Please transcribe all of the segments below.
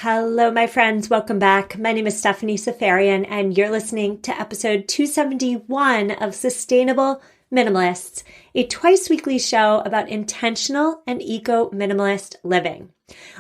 Hello, my friends. Welcome back. My name is Stephanie Safarian, and you're listening to episode 271 of Sustainable Minimalists, a twice-weekly show about intentional and eco-minimalist living.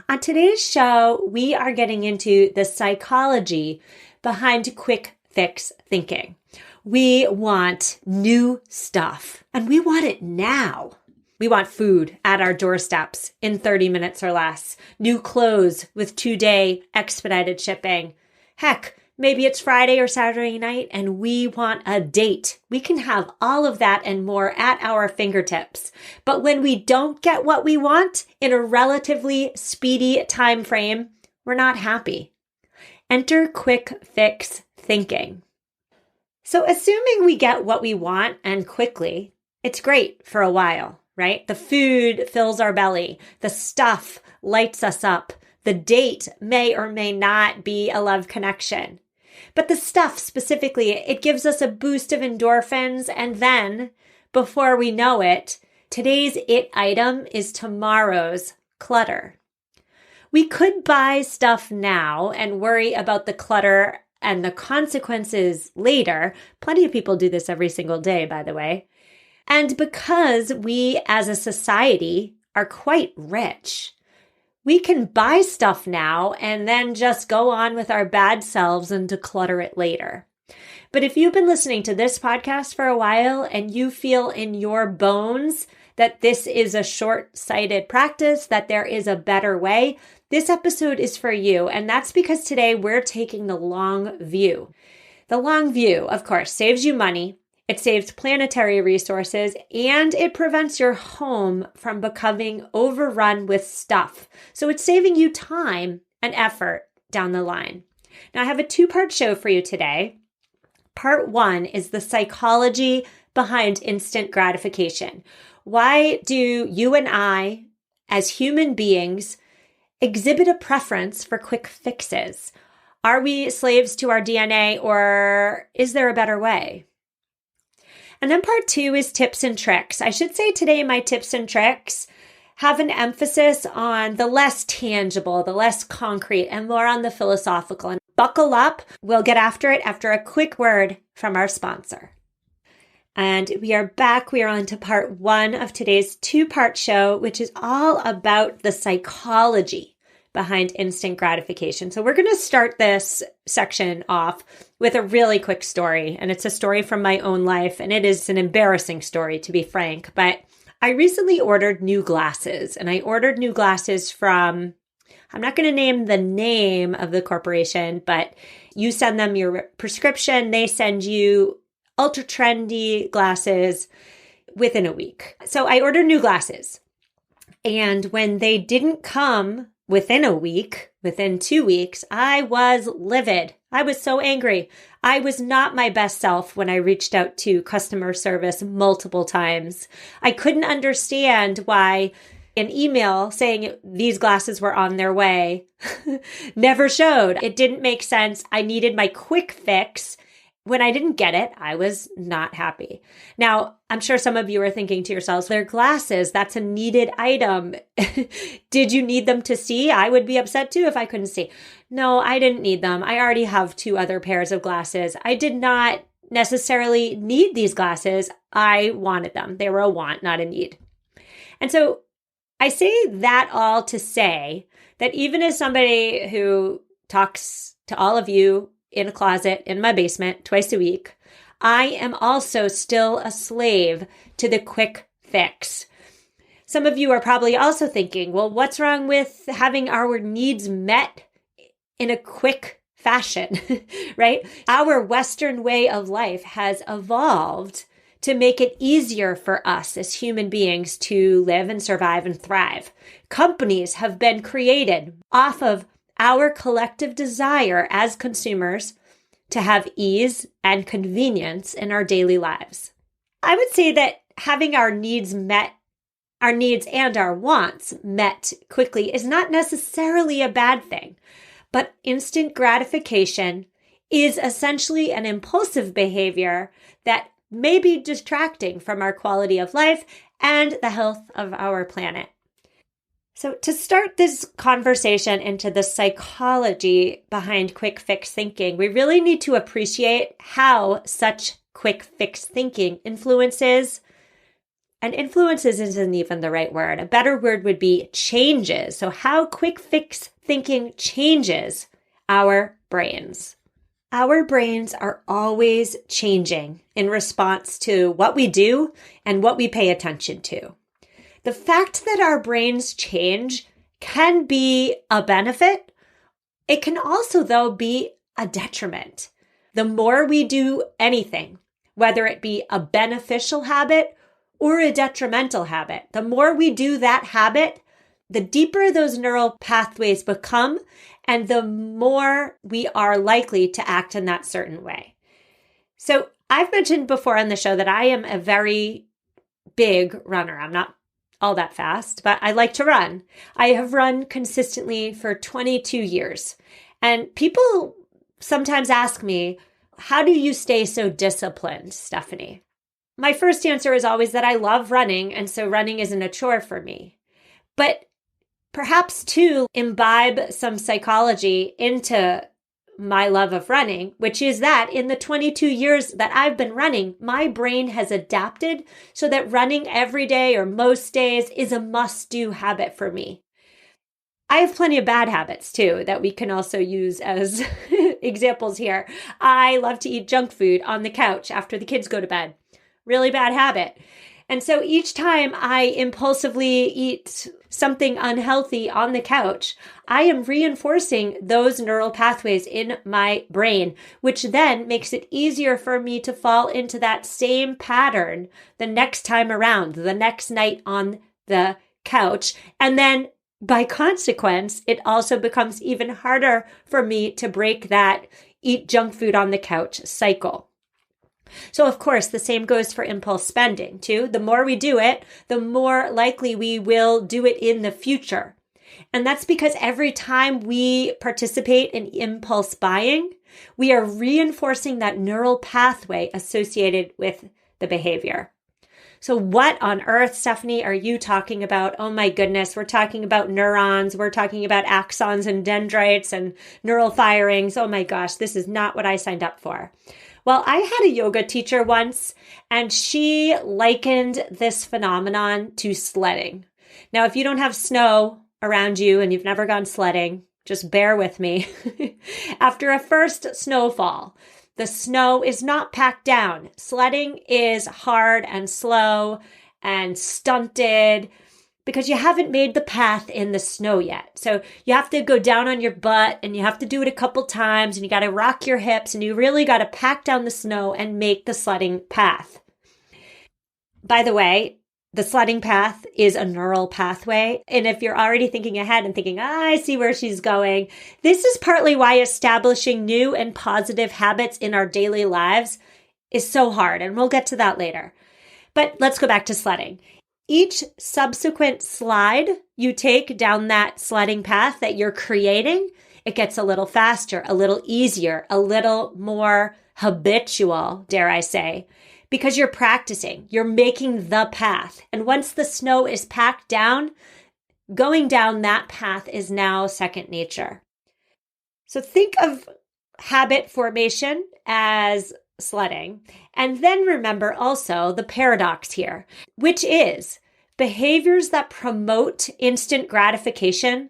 On today's show, we are getting into the psychology behind quick fix thinking. We want new stuff, and we want it now. We want food at our doorsteps in 30 minutes or less, new clothes with 2-day expedited shipping. Heck, maybe it's Friday or Saturday night and we want a date. We can have all of that and more at our fingertips. But when we don't get what we want in a relatively speedy time frame, we're not happy. Enter quick fix thinking. So assuming we get what we want and quickly, it's great for a while. Right? The food fills our belly. The stuff lights us up. The date may or may not be a love connection. But the stuff specifically, it gives us a boost of endorphins. And then, before we know it, today's it item is tomorrow's clutter. We could buy stuff now and worry about the clutter and the consequences later. Plenty of people do this every single day, by the way. And because we as a society are quite rich, we can buy stuff now and then just go on with our bad selves and declutter it later. But if you've been listening to this podcast for a while and you feel in your bones that this is a short-sighted practice, that there is a better way, this episode is for you. And that's because today we're taking the long view. The long view, of course, saves you money. It saves planetary resources, and it prevents your home from becoming overrun with stuff. So it's saving you time and effort down the line. Now, I have a 2-part show for you today. Part 1 is the psychology behind instant gratification. Why do you and I, as human beings, exhibit a preference for quick fixes? Are we slaves to our DNA, or is there a better way? And then part 2 is tips and tricks. I should say today my tips and tricks have an emphasis on the less tangible, the less concrete, and more on the philosophical. And buckle up. We'll get after it after a quick word from our sponsor. And we are back. We are on to part 1 of today's 2-part show, which is all about the psychology behind instant gratification. So we're going to start this section off with a really quick story. And it's a story from my own life. And it is an embarrassing story, to be frank. But I recently ordered new glasses. And I ordered new glasses from, I'm not going to name the name of the corporation, but you send them your prescription. They send you ultra trendy glasses within a week. So I ordered new glasses. And when they didn't come within a week, within 2 weeks, I was livid. I was so angry. I was not my best self when I reached out to customer service multiple times. I couldn't understand why an email saying these glasses were on their way never showed. It didn't make sense. I needed my quick fix. When I didn't get it, I was not happy. Now, I'm sure some of you are thinking to yourselves, they're glasses. That's a needed item. Did you need them to see? I would be upset too if I couldn't see. No, I didn't need them. I already have 2 other pairs of glasses. I did not necessarily need these glasses. I wanted them. They were a want, not a need. And so I say that all to say that even as somebody who talks to all of you in a closet in my basement twice a week, I am also still a slave to the quick fix. Some of you are probably also thinking, well, what's wrong with having our needs met in a quick fashion, right? Our Western way of life has evolved to make it easier for us as human beings to live and survive and thrive. Companies have been created off of our collective desire as consumers to have ease and convenience in our daily lives. I would say that having our needs met, our needs and our wants met quickly is not necessarily a bad thing, but instant gratification is essentially an impulsive behavior that may be distracting from our quality of life and the health of our planet. So to start this conversation into the psychology behind quick fix thinking, we really need to appreciate how such quick fix thinking influences, and influences isn't even the right word. A better word would be changes. So how quick fix thinking changes our brains. Our brains are always changing in response to what we do and what we pay attention to. The fact that our brains change can be a benefit. It can also, though, be a detriment. The more we do anything, whether it be a beneficial habit or a detrimental habit, the more we do that habit, the deeper those neural pathways become, and the more we are likely to act in that certain way. So I've mentioned before on the show that I am a very big runner. I'm not all that fast, but I like to run. I have run consistently for 22 years. And people sometimes ask me, how do you stay so disciplined, Stephanie? My first answer is always that I love running, and so running isn't a chore for me. But perhaps to imbibe some psychology into my love of running, which is that in the 22 years that I've been running, my brain has adapted so that running every day or most days is a must-do habit for me. I have plenty of bad habits too that we can also use as examples here. I love to eat junk food on the couch after the kids go to bed. Really bad habit. And so each time I impulsively eat something unhealthy on the couch, I am reinforcing those neural pathways in my brain, which then makes it easier for me to fall into that same pattern the next time around, the next night on the couch. And then by consequence, it also becomes even harder for me to break that eat junk food on the couch cycle. So of course, the same goes for impulse spending too. The more we do it, the more likely we will do it in the future. And that's because every time we participate in impulse buying, we are reinforcing that neural pathway associated with the behavior. So what on earth, Stephanie, are you talking about? Oh my goodness, we're talking about neurons. We're talking about axons and dendrites and neural firings. Oh my gosh, this is not what I signed up for. Well, I had a yoga teacher once, and she likened this phenomenon to sledding. Now, if you don't have snow around you and you've never gone sledding, just bear with me. After a first snowfall, the snow is not packed down. Sledding is hard and slow and stunted because you haven't made the path in the snow yet. So you have to go down on your butt and you have to do it a couple times and you got to rock your hips and you really got to pack down the snow and make the sledding path. By the way, the sledding path is a neural pathway. And if you're already thinking ahead and thinking, I see where she's going, this is partly why establishing new and positive habits in our daily lives is so hard. And we'll get to that later. But let's go back to sledding. Each subsequent slide you take down that sledding path that you're creating, it gets a little faster, a little easier, a little more habitual, dare I say, because you're practicing, you're making the path. And once the snow is packed down, going down that path is now second nature. So think of habit formation as sledding. And then remember also the paradox here, which is behaviors that promote instant gratification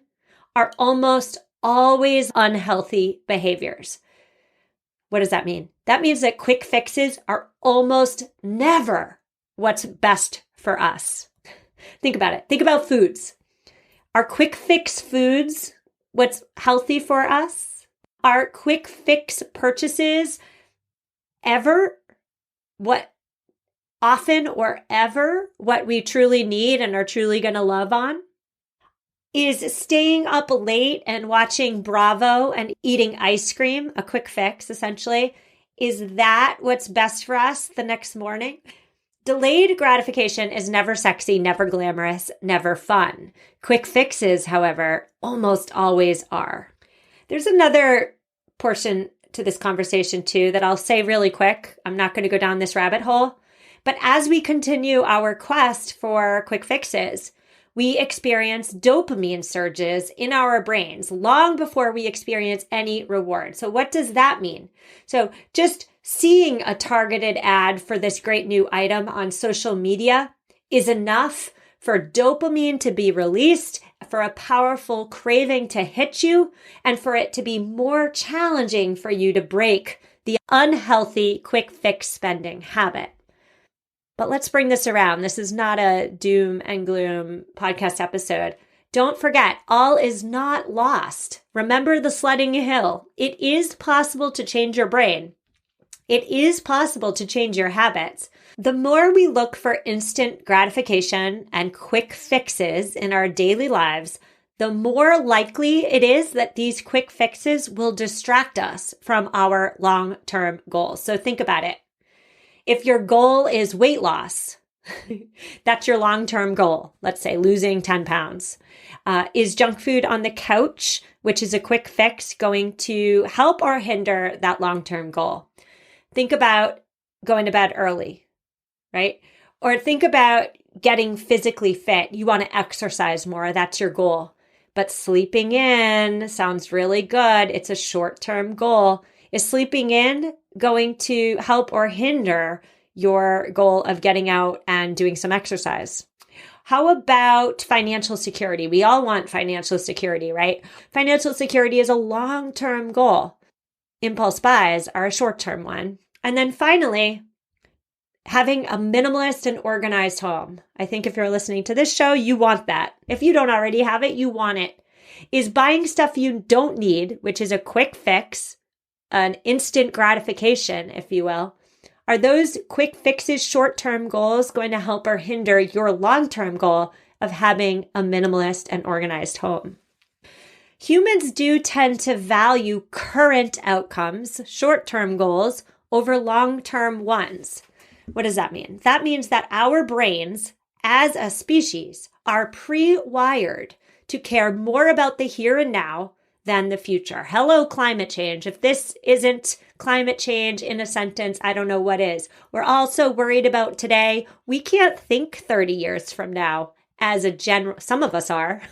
are almost always unhealthy behaviors. What does that mean? That means that quick fixes are almost never what's best for us. Think about it. Think about foods. Are quick fix foods what's healthy for us? Are quick fix purchases ever what often or ever what we truly need and are truly going to love on? Is staying up late and watching Bravo and eating ice cream a quick fix, essentially? Is that what's best for us the next morning? Delayed gratification is never sexy, never glamorous, never fun. Quick fixes, however, almost always are. There's another portion to this conversation too that I'll say really quick. I'm not going to go down this rabbit hole. But as we continue our quest for quick fixes, we experience dopamine surges in our brains long before we experience any reward. So what does that mean? So just seeing a targeted ad for this great new item on social media is enough for dopamine to be released, for a powerful craving to hit you, and for it to be more challenging for you to break the unhealthy quick fix spending habit. But let's bring this around. This is not a doom and gloom podcast episode. Don't forget, all is not lost. Remember the sledding hill. It is possible to change your brain. It is possible to change your habits. The more we look for instant gratification and quick fixes in our daily lives, the more likely it is that these quick fixes will distract us from our long-term goals. So think about it. If your goal is weight loss, that's your long-term goal. Let's say losing 10 pounds. Is junk food on the couch, which is a quick fix, going to help or hinder that long-term goal? Think about going to bed early, right? Or think about getting physically fit. You want to exercise more. That's your goal. But sleeping in sounds really good. It's a short-term goal. Is sleeping in going to help or hinder your goal of getting out and doing some exercise? How about financial security? We all want financial security, right? Financial security is a long-term goal. Impulse buys are a short-term one. And then finally, having a minimalist and organized home. I think if you're listening to this show, you want that. If you don't already have it, you want it. Is buying stuff you don't need, which is a quick fix, an instant gratification, if you will, are those quick fixes, short-term goals going to help or hinder your long-term goal of having a minimalist and organized home? Humans do tend to value current outcomes, short-term goals, over long-term ones. What does that mean? That means that our brains, as a species, are pre-wired to care more about the here and now than the future. Hello, climate change. If this isn't climate change in a sentence, I don't know what is. We're also worried about today. We can't think 30 years from now as a general. Some of us are.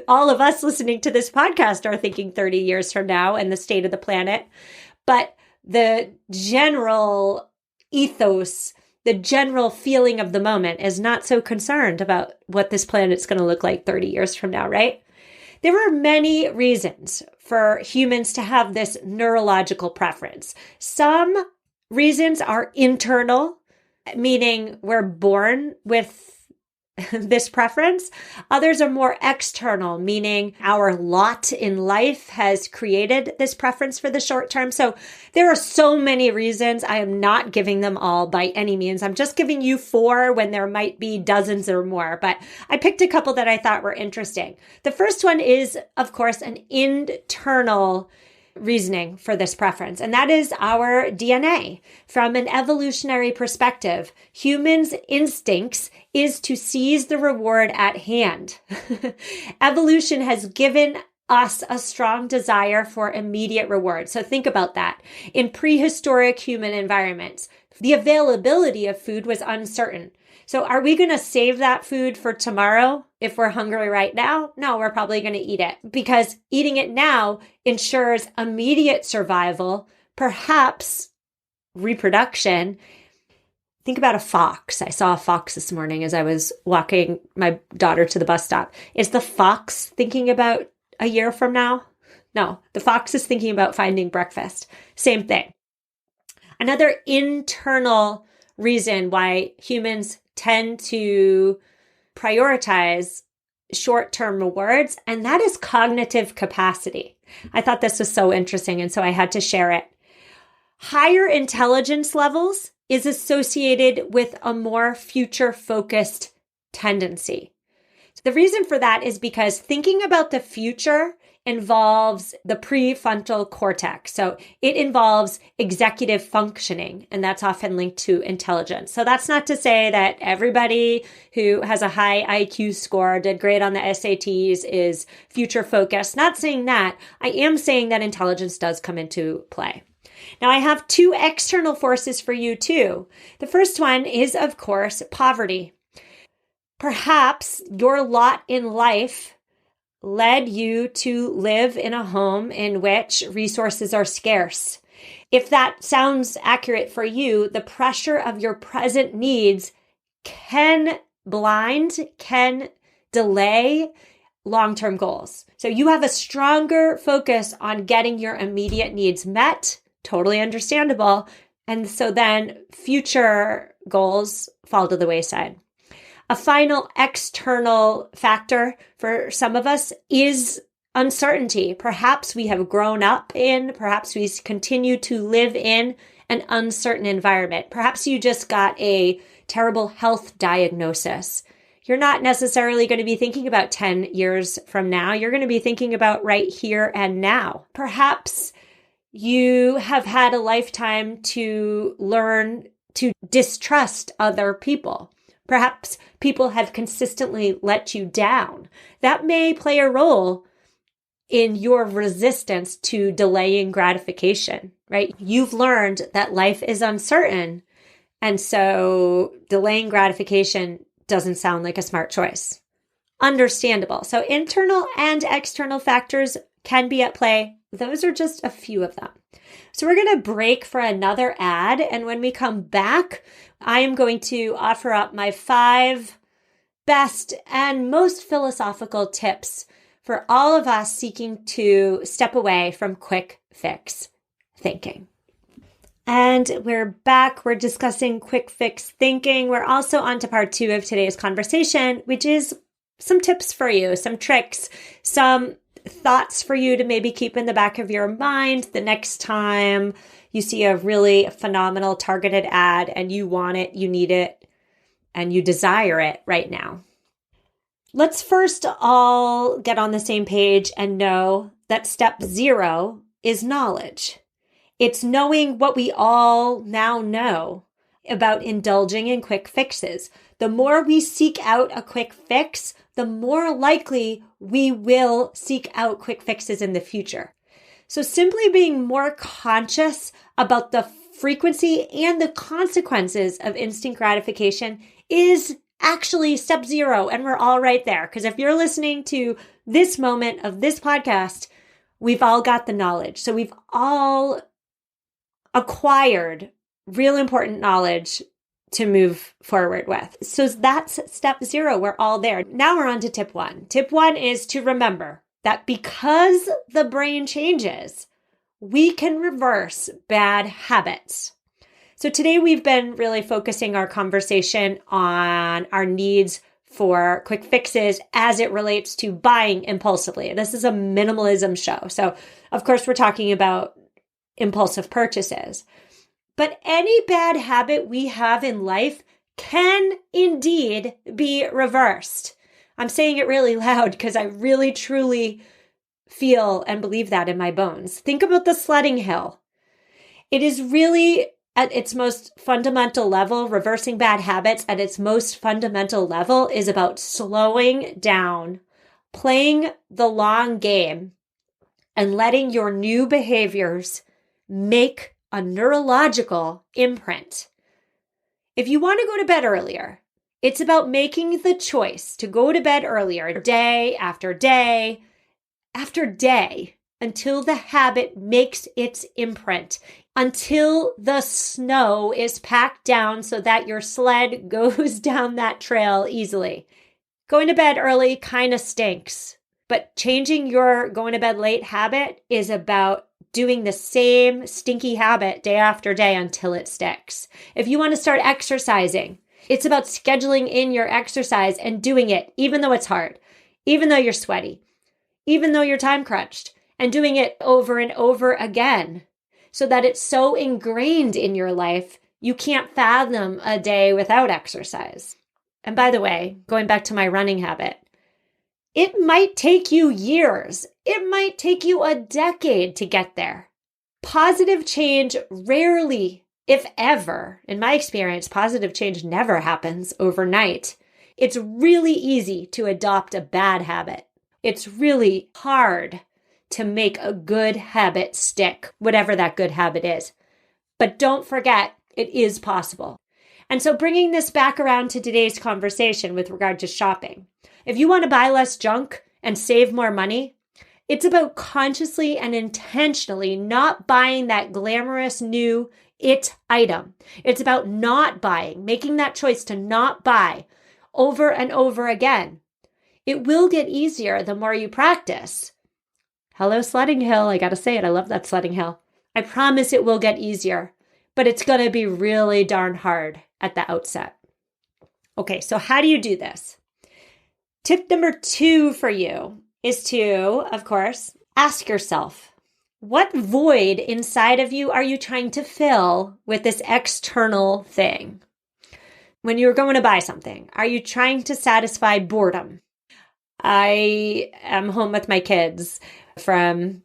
All of us listening to this podcast are thinking 30 years from now and the state of the planet. But the general ethos, the general feeling of the moment is not so concerned about what this planet's going to look like 30 years from now, right? There are many reasons for humans to have this neurological preference. Some reasons are internal, meaning we're born with this preference. Others are more external, meaning our lot in life has created this preference for the short term. So there are so many reasons. I am not giving them all by any means. I'm just giving you 4 when there might be dozens or more, but I picked a couple that I thought were interesting. The first one is, of course, an internal reasoning for this preference, and that is our DNA. From an evolutionary perspective, humans' instincts is to seize the reward at hand. Evolution has given us a strong desire for immediate reward. So think about that. In prehistoric human environments, the availability of food was uncertain. So are we going to save that food for tomorrow if we're hungry right now? No, we're probably going to eat it because eating it now ensures immediate survival, perhaps reproduction. Think about a fox. I saw a fox this morning as I was walking my daughter to the bus stop. Is the fox thinking about a year from now? No, the fox is thinking about finding breakfast. Same thing. Another internal reason why humans tend to prioritize short-term rewards, and that is cognitive capacity. I thought this was so interesting, and so I had to share it. Higher intelligence levels is associated with a more future-focused tendency. The reason for that is because thinking about the future involves the prefrontal cortex. So it involves executive functioning, and that's often linked to intelligence. So that's not to say that everybody who has a high IQ score, did great on the SATs, is future focused. Not saying that. I am saying that intelligence does come into play. Now, I have 2 external forces for you too. The first one is, of course, poverty. Perhaps your lot in life led you to live in a home in which resources are scarce. If that sounds accurate for you, the pressure of your present needs can delay long-term goals. So you have a stronger focus on getting your immediate needs met, totally understandable. And so then future goals fall to the wayside. A final external factor for some of us is uncertainty. Perhaps we have grown up in, perhaps we continue to live in an uncertain environment. Perhaps you just got a terrible health diagnosis. You're not necessarily going to be thinking about 10 years from now. You're going to be thinking about right here and now. Perhaps you have had a lifetime to learn to distrust other people. Perhaps people have consistently let you down. That may play a role in your resistance to delaying gratification, right? You've learned that life is uncertain, and so delaying gratification doesn't sound like a smart choice. Understandable. So internal and external factors can be at play. Those are just a few of them. So we're going to break for another ad. And when we come back, I am going to offer up my 5 best and most philosophical tips for all of us seeking to step away from quick fix thinking. And we're back. We're discussing quick fix thinking. We're also on to part 2 of today's conversation, which is some tips for you, some tricks, some thoughts for you to maybe keep in the back of your mind the next time you see a really phenomenal targeted ad and you want it, you need it, and you desire it right now. Let's first all get on the same page and know that step 0 is knowledge. It's knowing what we all now know about indulging in quick fixes. The more we seek out a quick fix, the more likely we will seek out quick fixes in the future. So simply being more conscious about the frequency and the consequences of instant gratification is actually step 0. And we're all right there. Because if you're listening to this moment of this podcast, we've all got the knowledge. So we've all acquired real important knowledge to move forward with. So that's step 0. We're all there. Now we're on to tip 1. Tip 1 is to remember that because the brain changes, we can reverse bad habits. So today we've been really focusing our conversation on our needs for quick fixes as it relates to buying impulsively. This is a minimalism show. So of course we're talking about impulsive purchases. But any bad habit we have in life can indeed be reversed. I'm saying it really loud because I really, truly feel and believe that in my bones. Think about the sledding hill. It is really at its most fundamental level, reversing bad habits at its most fundamental level is about slowing down, playing the long game, and letting your new behaviors make a neurological imprint. If you want to go to bed earlier, it's about making the choice to go to bed earlier day after day after day until the habit makes its imprint, until the snow is packed down so that your sled goes down that trail easily. Going to bed early kind of stinks, but changing your going to bed late habit is about doing the same stinky habit day after day until it sticks. If you want to start exercising, it's about scheduling in your exercise and doing it even though it's hard, even though you're sweaty, even though you're time crunched, and doing it over and over again so that it's so ingrained in your life, you can't fathom a day without exercise. And by the way, going back to my running habit, it might take you years. It might take you a decade to get there. Positive change rarely, if ever, in my experience, positive change never happens overnight. It's really easy to adopt a bad habit. It's really hard to make a good habit stick, whatever that good habit is. But don't forget, it is possible. And so bringing this back around to today's conversation with regard to shopping, if you want to buy less junk and save more money, it's about consciously and intentionally not buying that glamorous new it item. It's about not buying, making that choice to not buy over and over again. It will get easier the more you practice. Hello, sledding hill. I got to say it. I love that sledding hill. I promise it will get easier, but it's going to be really darn hard at the outset. Okay, so how do you do this? Tip number 2 for you is to, of course, ask yourself, what void inside of you are you trying to fill with this external thing? When you're going to buy something, are you trying to satisfy boredom? I am home with my kids from,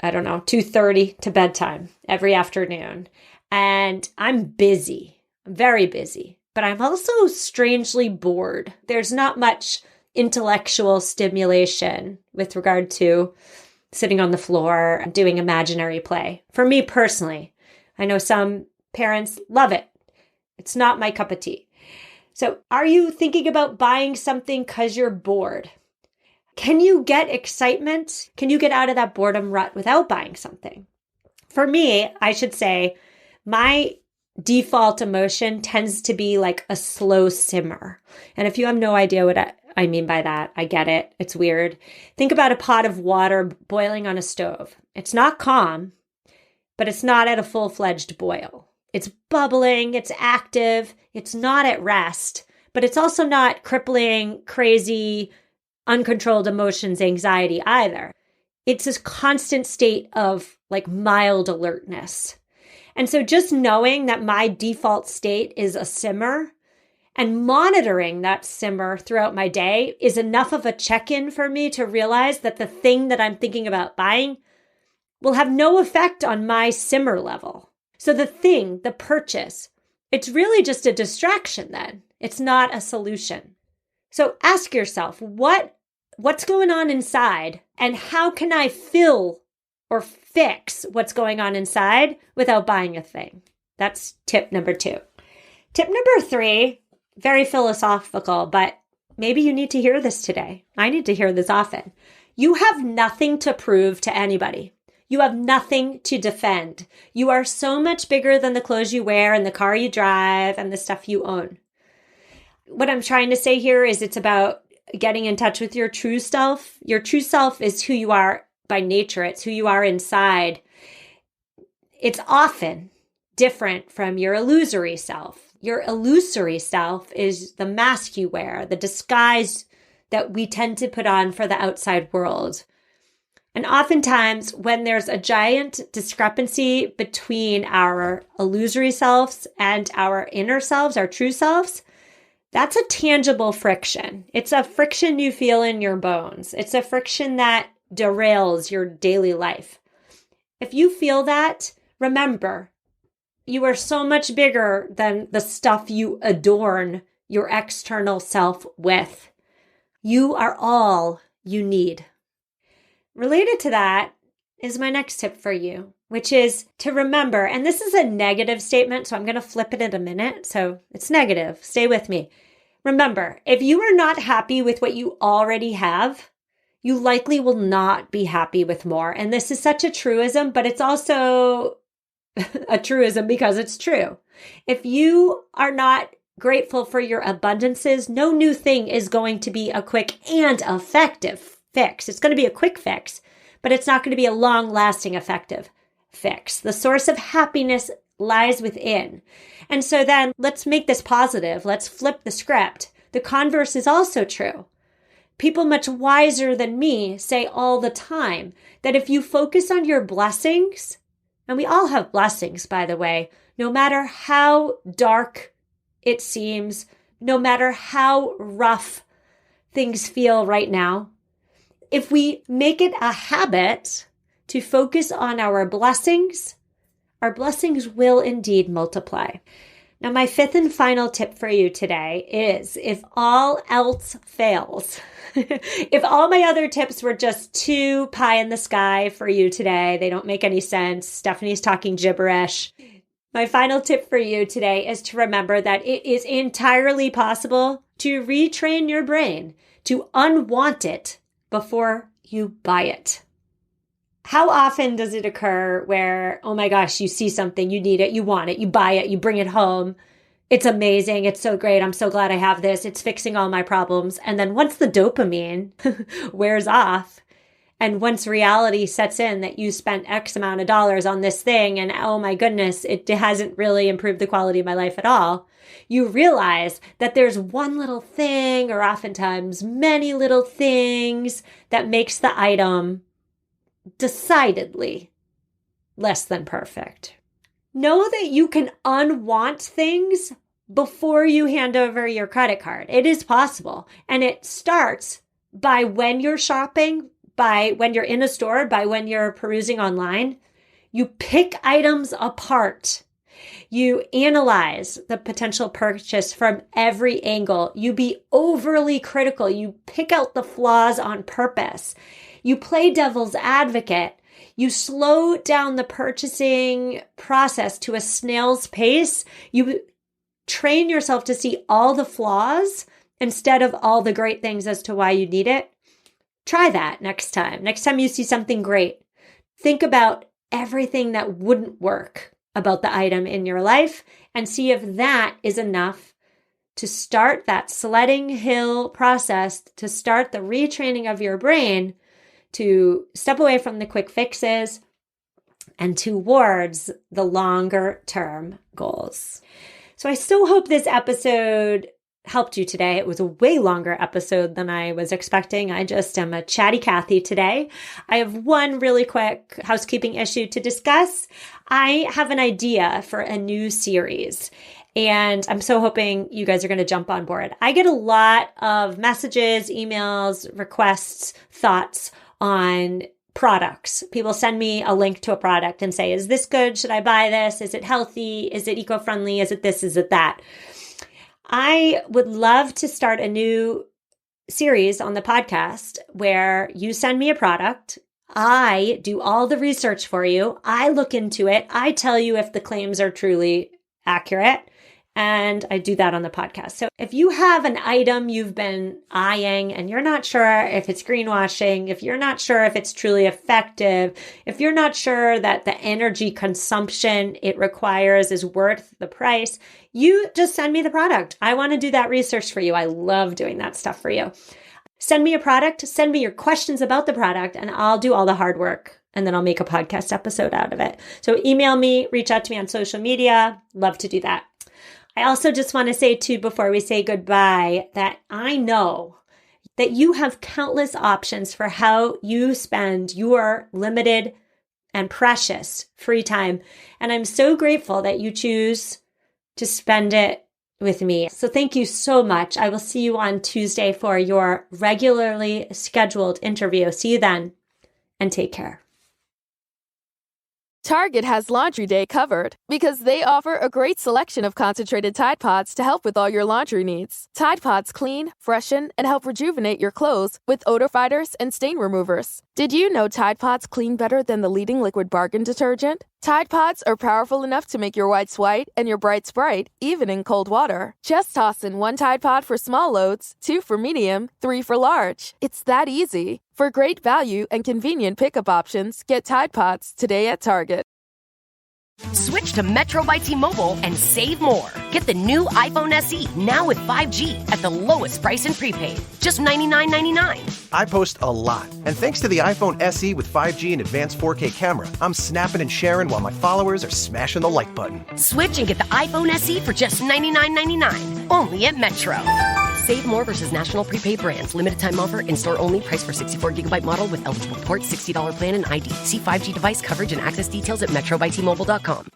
2:30 to bedtime every afternoon. And I'm busy, very busy, but I'm also strangely bored. There's not much intellectual stimulation with regard to sitting on the floor, doing imaginary play. For me personally, I know some parents love it. It's not my cup of tea. So are you thinking about buying something because you're bored? Can you get excitement? Can you get out of that boredom rut without buying something? For me, I should say, my default emotion tends to be like a slow simmer. And if you have no idea what I mean by that, I get it. It's weird. Think about a pot of water boiling on a stove. It's not calm, but it's not at a full-fledged boil. It's bubbling, it's active, it's not at rest, but it's also not crippling, crazy, uncontrolled emotions, anxiety either. It's this constant state of like mild alertness. And so just knowing that my default state is a simmer and monitoring that simmer throughout my day is enough of a check-in for me to realize that the thing that I'm thinking about buying will have no effect on my simmer level. So the thing, the purchase, it's really just a distraction then. It's not a solution. So ask yourself, what's going on inside and how can I fill or fix what's going on inside without buying a thing? That's tip number 2. Tip number 3, very philosophical, but maybe you need to hear this today. I need to hear this often. You have nothing to prove to anybody. You have nothing to defend. You are so much bigger than the clothes you wear and the car you drive and the stuff you own. What I'm trying to say here is it's about getting in touch with your true self. Your true self is who you are by nature. It's who you are inside. It's often different from your illusory self. Your illusory self is the mask you wear, the disguise that we tend to put on for the outside world. And oftentimes when there's a giant discrepancy between our illusory selves and our inner selves, our true selves, that's a tangible friction. It's a friction you feel in your bones. It's a friction that derails your daily life. If you feel that, remember, you are so much bigger than the stuff you adorn your external self with. You are all you need. Related to that is my next tip for you, which is to remember, and this is a negative statement, so I'm going to flip it in a minute. So it's negative. Stay with me. Remember, if you are not happy with what you already have, you likely will not be happy with more. And this is such a truism, but it's also a truism because it's true. If you are not grateful for your abundances, no new thing is going to be a quick and effective fix. It's going to be a quick fix, but it's not going to be a long-lasting effective fix. The source of happiness lies within. And so then let's make this positive. Let's flip the script. The converse is also true. People much wiser than me say all the time that if you focus on your blessings, and we all have blessings, by the way, no matter how dark it seems, no matter how rough things feel right now, if we make it a habit to focus on our blessings will indeed multiply. Now, my 5th and final tip for you today is if all else fails, if all my other tips were just too pie in the sky for you today, they don't make any sense, Stephanie's talking gibberish, My final tip for you today is to remember that it is entirely possible to retrain your brain to unwant it before you buy it. How often does it occur where, oh my gosh, you see something, you need it, you want it, you buy it, you bring it home. It's amazing. It's so great. I'm so glad I have this. It's fixing all my problems. And then once the dopamine wears off, and once reality sets in that you spent X amount of dollars on this thing and oh my goodness, it hasn't really improved the quality of my life at all, you realize that there's one little thing or oftentimes many little things that makes the item decidedly less than perfect. Know that you can unwant things before you hand over your credit card. It is possible. And it starts by when you're shopping, by when you're in a store, by when you're perusing online. You pick items apart. You analyze the potential purchase from every angle. You be overly critical. You pick out the flaws on purpose. You play devil's advocate. You slow down the purchasing process to a snail's pace. You train yourself to see all the flaws instead of all the great things as to why you need it. Try that next time. Next time you see something great, think about everything that wouldn't work about the item in your life and see if that is enough to start that sledding hill process, to start the retraining of your brain to step away from the quick fixes and towards the longer term goals. So I still hope this episode helped you today. It was a way longer episode than I was expecting. I just am a chatty Cathy today. I have one really quick housekeeping issue to discuss. I have an idea for a new series, and I'm so hoping you guys are going to jump on board. I get a lot of messages, emails, requests, thoughts on products. People send me a link to a product and say, is this good? Should I buy this? Is it healthy? Is it eco-friendly? Is it this? Is it that? I would love to start a new series on the podcast where you send me a product. I do all the research for you. I look into it. I tell you if the claims are truly accurate. And I do that on the podcast. So if you have an item you've been eyeing and you're not sure if it's greenwashing, if you're not sure if it's truly effective, if you're not sure that the energy consumption it requires is worth the price, you just send me the product. I want to do that research for you. I love doing that stuff for you. Send me a product, send me your questions about the product, and I'll do all the hard work. And then I'll make a podcast episode out of it. So email me, reach out to me on social media. Love to do that. I also just want to say too, before we say goodbye, that I know that you have countless options for how you spend your limited and precious free time. And I'm so grateful that you choose to spend it with me. So thank you so much. I will see you on Tuesday for your regularly scheduled interview. See you then, and take care. Target has Laundry Day covered because they offer a great selection of concentrated Tide Pods to help with all your laundry needs. Tide Pods clean, freshen, and help rejuvenate your clothes with odor fighters and stain removers. Did you know Tide Pods clean better than the leading liquid bargain detergent? Tide Pods are powerful enough to make your whites white and your brights bright, even in cold water. Just toss in 1 Tide Pod for small loads, 2 for medium, 3 for large. It's that easy. For great value and convenient pickup options, get Tide Pods today at Target. Switch to Metro by T-Mobile and save more. Get the new iPhone SE now with 5G at the lowest price in prepaid. Just $99.99. I post a lot. And thanks to the iPhone SE with 5G and advanced 4K camera, I'm snapping and sharing while my followers are smashing the like button. Switch and get the iPhone SE for just $99.99. Only at Metro. Save more versus national prepaid brands. Limited time offer. In-store only. Price for 64GB model with eligible port. $60 plan and ID. See 5G device coverage and access details at metrobytmobile.com.